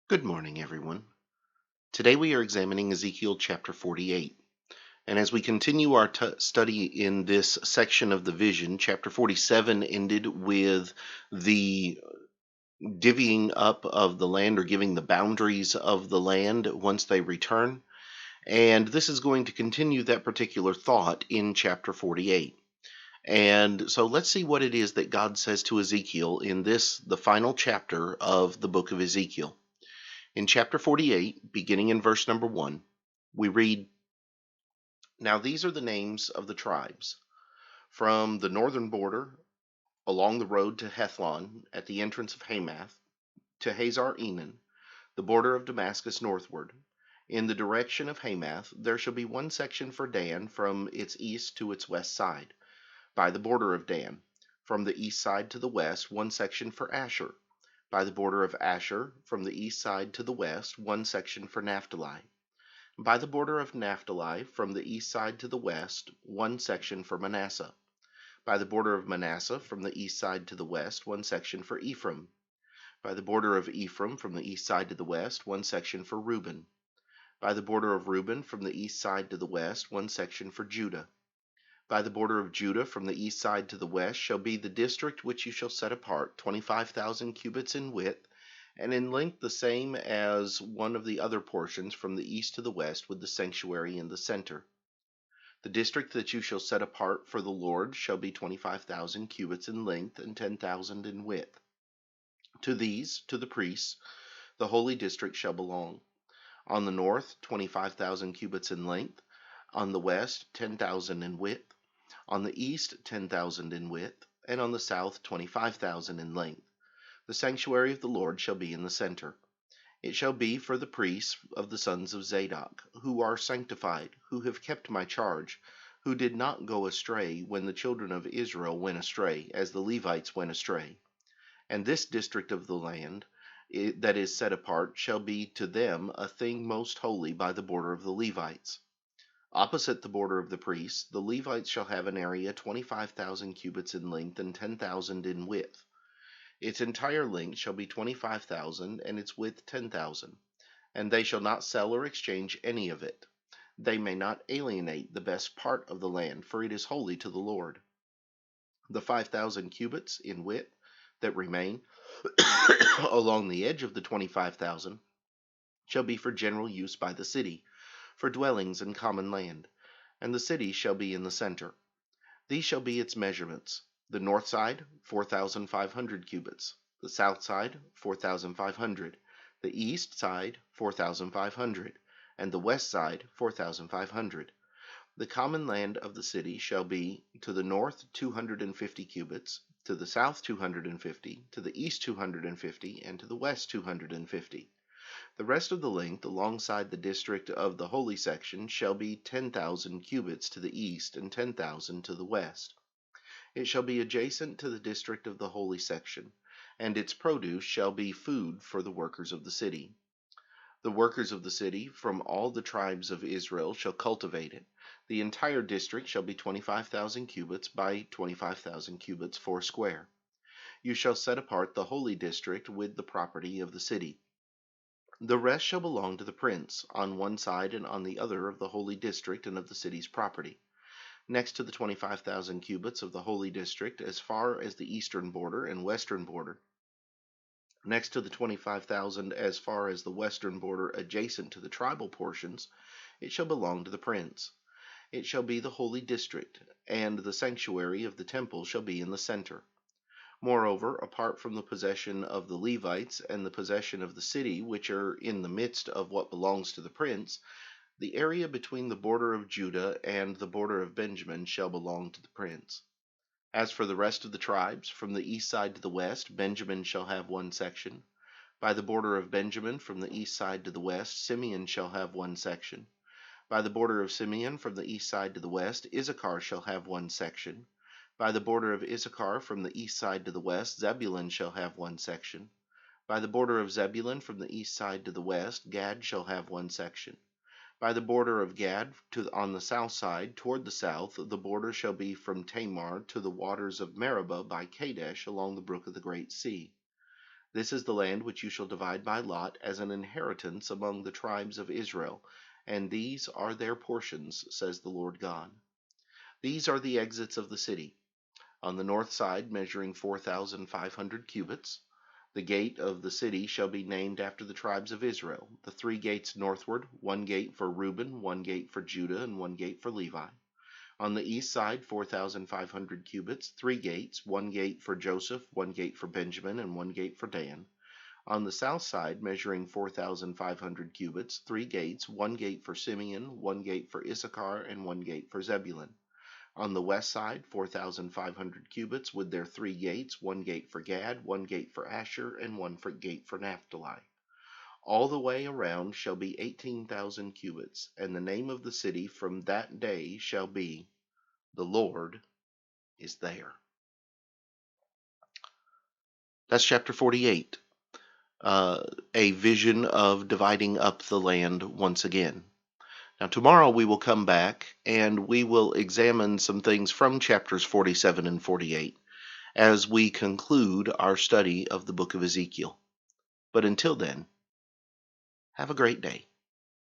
Good morning, everyone. Today we are examining Ezekiel chapter 48. And as we continue our study in this section of the vision, chapter 47 ended with the divvying up of the land, or giving the boundaries of the land once they return. And this is going to continue that particular thought in chapter 48. And so let's see what it is that God says to Ezekiel in this, the final chapter of the book of Ezekiel. In chapter 48, beginning in verse number 1, we read, "Now these are the names of the tribes. From the northern border, along the road to Hethlon, at the entrance of Hamath, to Hazar Enan, the border of Damascus northward. In the direction of Hamath, there shall be one section for Dan from its east to its west side, by the border of Dan. From the east side to the west, one section for Asher. By the border of Asher, from the east side to the west, one section for Naphtali. By the border of Naphtali, from the east side to the west, one section for Manasseh. By the border of Manasseh, from the east side to the west, one section for Ephraim. By the border of Ephraim, from the east side to the west, one section for Reuben. By the border of Reuben, from the east side to the west, one section for Judah. By the border of Judah, from the east side to the west, shall be the district which you shall set apart, 25,000 cubits in width, and in length the same as one of the other portions from the east to the west, with the sanctuary in the center. The district that you shall set apart for the Lord shall be 25,000 cubits in length and 10,000 in width. To these, to the priests, the holy district shall belong. On the north, 25,000 cubits in length. On the west, 10,000 in width. On the east, 10,000 in width. And on the south, 25,000 in length. The sanctuary of the Lord shall be in the center. It shall be for the priests of the sons of Zadok, who are sanctified, who have kept my charge, who did not go astray when the children of Israel went astray, as the Levites went astray. And this district of the land that is set apart shall be to them a thing most holy by the border of the Levites. Opposite the border of the priests, the Levites shall have an area 25,000 cubits in length and 10,000 in width. Its entire length shall be 25,000, and its width 10,000. And they shall not sell or exchange any of it. They may not alienate the best part of the land, for it is holy to the Lord. The 5,000 cubits in width that remain along the edge of the 25,000 shall be for general use by the city, for dwellings and common land, and the city shall be in the center. These shall be its measurements: the north side 4,500 cubits, the south side 4,500, the east side 4,500, and the west side 4,500. The common land of the city shall be to the north 250 cubits, to the south 250, to the east 250, and to the west 250. The rest of the length alongside the district of the holy section shall be 10,000 cubits to the east and 10,000 to the west. It shall be adjacent to the district of the holy section, and its produce shall be food for the workers of the city. The workers of the city from all the tribes of Israel shall cultivate it. The entire district shall be 25,000 cubits by 25,000 cubits foursquare. You shall set apart the holy district with the property of the city. The rest shall belong to the prince, on one side and on the other of the holy district and of the city's property. Next to the 25,000 cubits of the holy district, as far as the eastern border and western border. Next to the 25,000 as far as the western border adjacent to the tribal portions, it shall belong to the prince. It shall be the holy district, and the sanctuary of the temple shall be in the center. Moreover, apart from the possession of the Levites and the possession of the city, which are in the midst of what belongs to the prince, the area between the border of Judah and the border of Benjamin shall belong to the prince. As for the rest of the tribes, from the east side to the west, Benjamin shall have one section. By the border of Benjamin, from the east side to the west, Simeon shall have one section. By the border of Simeon, from the east side to the west, Issachar shall have one section. By the border of Issachar, from the east side to the west, Zebulun shall have one section. By the border of Zebulun, from the east side to the west, Gad shall have one section. By the border of Gad on the south side, toward the south, the border shall be from Tamar to the waters of Meribah by Kadesh along the brook of the great sea. This is the land which you shall divide by lot as an inheritance among the tribes of Israel, and these are their portions, says the Lord God. These are the exits of the city. On the north side, measuring 4,500 cubits, the gate of the city shall be named after the tribes of Israel, the 3 gates northward, 1 gate for Reuben, 1 gate for Judah, and 1 gate for Levi. On the east side, 4,500 cubits, 3 gates, 1 gate for Joseph, 1 gate for Benjamin, and 1 gate for Dan. On the south side, measuring 4,500 cubits, 3 gates, 1 gate for Simeon, 1 gate for Issachar, and 1 gate for Zebulun. On the west side, 4,500 cubits with their 3 gates, 1 gate for Gad, 1 gate for Asher, and 1 gate for Naphtali. All the way around shall be 18,000 cubits, and the name of the city from that day shall be, The Lord is there. That's chapter 48, a vision of dividing up the land once again. Now tomorrow we will come back and we will examine some things from chapters 47 and 48 as we conclude our study of the book of Ezekiel. But until then, have a great day.